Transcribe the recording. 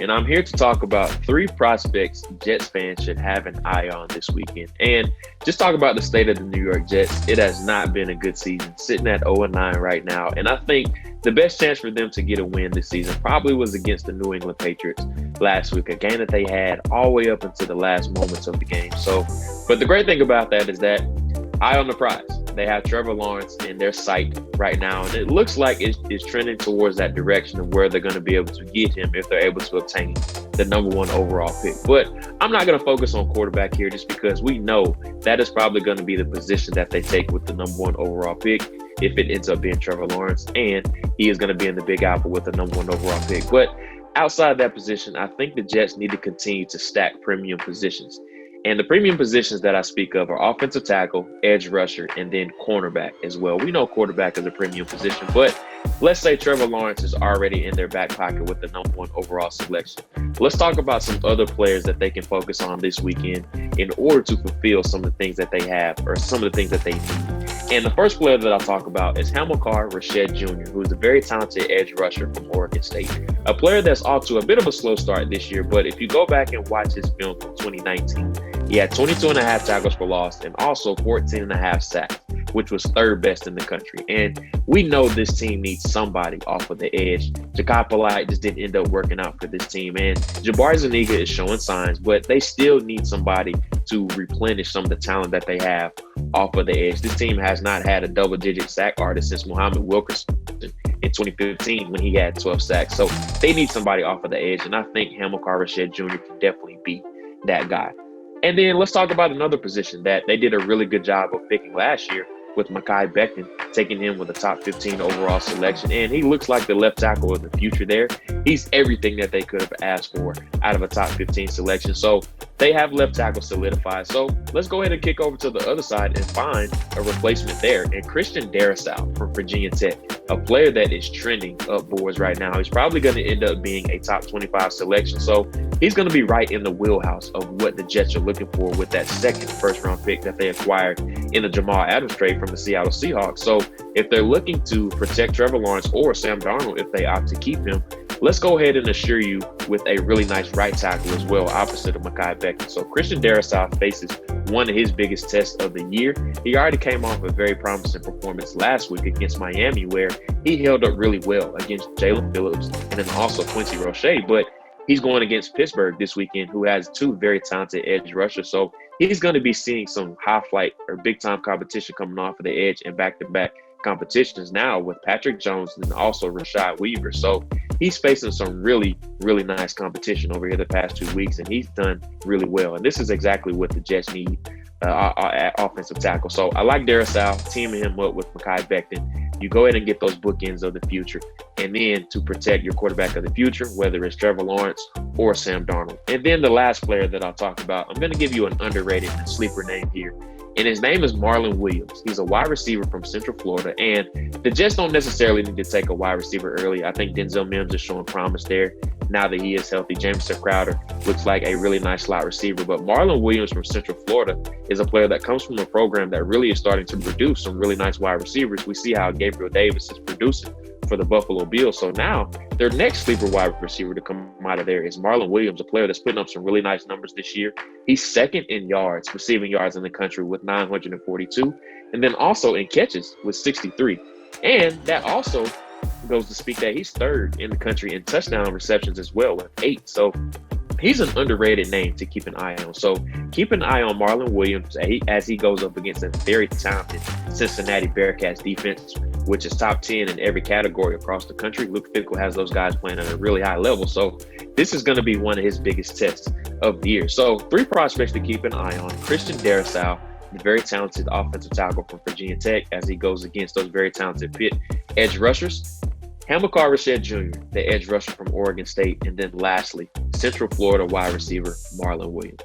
and I'm here to talk about 3 prospects Jets fans should have an eye on this weekend. And just talk about the state of the New York Jets. It has not been a good season, sitting at 0-9 right now. And I think the best chance for them to get a win this season probably was against the New England Patriots last week, a game that they had all the way up into the last moments of the game. But the great thing about that is that eye on the prize. They have Trevor Lawrence in their sight right now, and it looks like it's trending towards that direction of where they're going to be able to get him if they're able to obtain the #1 overall pick. But I'm not going to focus on quarterback here just because we know that is probably going to be the position that they take with the #1 overall pick if it ends up being Trevor Lawrence, and he is going to be in the Big Apple with the #1 overall pick. But outside that position, I think the Jets need to continue to stack premium positions. And the premium positions that I speak of are offensive tackle, edge rusher, and then cornerback as well. We know quarterback is a premium position, but let's say Trevor Lawrence is already in their back pocket with the #1 overall selection. Let's talk about some other players that they can focus on this weekend in order to fulfill some of the things that they have or some of the things that they need. And the first player that I'll talk about is HAMILCAR RASHED Jr., who is a very talented edge rusher from Oregon State. A player that's off to a bit of a slow start this year, but if you go back and watch his film from 2019, he had 22.5 tackles for loss and also 14.5 sacks, which was 3rd best in the country. And we know this team needs somebody off of the edge. Ja'Kai Polite just didn't end up working out for this team. And Jabari Zuniga is showing signs, but they still need somebody to replenish some of the talent that they have off of the edge. This team has not had a double-digit sack artist since Muhammad Wilkerson in 2015 when he had 12 sacks. So they need somebody off of the edge, and I think HAMILCAR RASHED Jr. can definitely be that guy. And then let's talk about another position that they did a really good job of picking last year with Mekhi Becton, taking him with a top 15 overall selection. And he looks like the left tackle of the future there. He's everything that they could have asked for out of a top 15 selection. So they have left tackle solidified. So let's go ahead and kick over to the other side and find a replacement there. And Christian DARRISAW from Virginia Tech, a player that is trending up boards right now. He's probably going to end up being a top 25 selection. So he's going to be right in the wheelhouse of what the Jets are looking for with that second first-round pick that they acquired in the Jamal Adams trade from the Seattle Seahawks. So if they're looking to protect Trevor Lawrence or Sam Darnold if they opt to keep him, let's go ahead and assure you with a really nice right tackle as well, opposite of Mekhi Becton. So Christian DARRISAW faces one of his biggest tests of the year. He already came off a very promising performance last week against Miami, where he held up really well against Jalen Phillips and then also Quincy Roche. But he's going against Pittsburgh this weekend, who has 2 very talented edge rushers. So he's going to be seeing some high flight or big time competition coming off of the edge and back-to-back competitions now with Patrick Jones and also Rashad Weaver. So he's facing some really, really nice competition over here the past 2 weeks, and he's done really well. And this is exactly what the Jets need at offensive tackle. So I like DARRISAW, teaming him up with Mekhi Becton. You go ahead and get those bookends of the future. And then to protect your quarterback of the future, whether it's Trevor Lawrence or Sam Darnold. And then the last player that I'll talk about, I'm going to give you an underrated and sleeper name here. And his name is MARLON Williams. He's a wide receiver from Central Florida. And the Jets don't necessarily need to take a wide receiver early. I think Denzel Mims is showing promise there now that he is healthy. Jamison Crowder looks like a really nice slot receiver. But MARLON Williams from Central Florida is a player that comes from a program that really is starting to produce some really nice wide receivers. We see how Gabriel Davis is producing for the Buffalo Bills. So now their next sleeper wide receiver to come out of there is MARLON Williams, a player that's putting up some really nice numbers this year. He's 2nd in yards, receiving yards in the country with 942, and then also in catches with 63. And that also goes to speak that he's 3rd in the country in touchdown receptions as well with 8. So he's an underrated name to keep an eye on. So keep an eye on MARLON Williams as he goes up against a very talented Cincinnati Bearcats defense, which is top 10 in every category across the country. Luke Fickell has those guys playing at a really high level. So this is going to be one of his biggest tests of the year. So 3 prospects to keep an eye on. Christian DARRISAW, the very talented offensive tackle from Virginia Tech, as he goes against those very talented Pitt edge rushers. HAMILCAR RASHED Jr., the edge rusher from Oregon State. And then lastly, Central Florida wide receiver, MARLON Williams.